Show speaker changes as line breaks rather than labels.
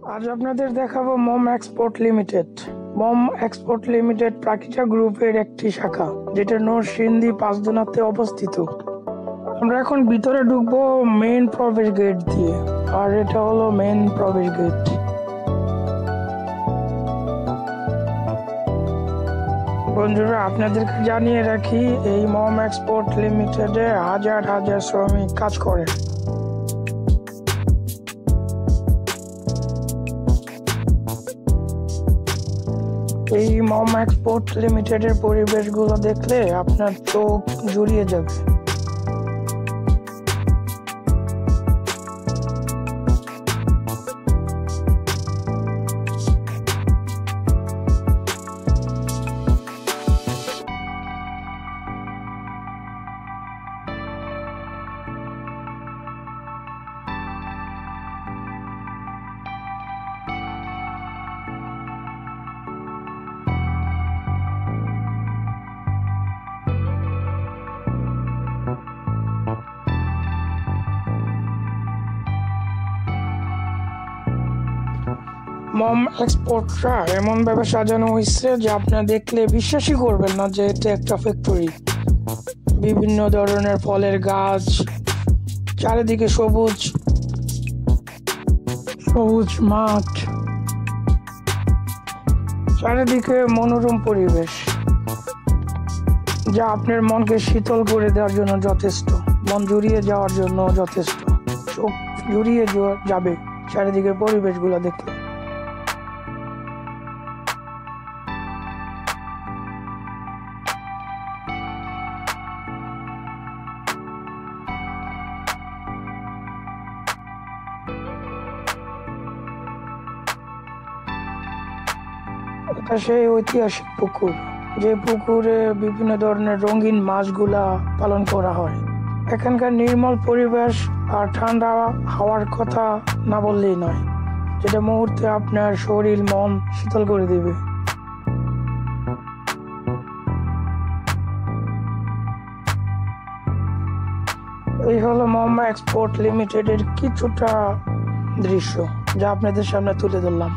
আজ আপনাদের দেখাবো মম এক্সপোর্ট লিমিটেড। মম এক্সপোর্ট লিমিটেড প্রাকৃতিক গ্রুপের একটি শাখা, যেটা নরসিংদী পাঁচদোনাতে অবস্থিত। আমরা এখন ভিতরে ঢুকবো মেইন প্রবেশ গেট দিয়ে, আর এটা হলো মেইন প্রবেশ গেট। বন্ধুরা, আপনাদেরকে জানিয়ে রাখি, এই মম এক্সপোর্ট লিমিটেডে হাজার হাজার শ্রমিক কাজ করে। এই মম এক্সপোর্ট লিমিটেডের পরিবেশগুলো দেখলে আপনার চোখ জুড়িয়ে যাবে। মম এক্সপোর্টটা এমন ভাবে সাজানো হয়েছে যে আপনারা দেখলে বিশ্বাসই করবেন না যে এটা একটা ফ্যাক্টরি। বিভিন্ন ধরনের ফলের গাছ, চারিদিকে সবুজ সবুজ মাঠ, চারিদিকে মনোরম পরিবেশ, যা আপনার মনকে শীতল করে দেওয়ার জন্য যথেষ্ট, মন জুড়িয়ে যাওয়ার জন্য যথেষ্ট। চোখ জুড়িয়ে যাবে চারিদিকে পরিবেশগুলো দেখলে। এটা সেই ঐতিহাসিক পুকুর, যে পুকুরে বিভিন্ন ধরনের রঙিন মাছগুলা পালন করা হয়। এখানকার নির্মল পরিবেশ আর ঠান্ডা হাওয়ার কথা না বললেই নয়, যেটা মুহূর্তে আপনার শরীর মন শীতল করে দেবে। এই হলো মম এক্সপোর্ট লিমিটেডের কিছুটা দৃশ্য, যা আপনাদের সামনে তুলে ধরলাম।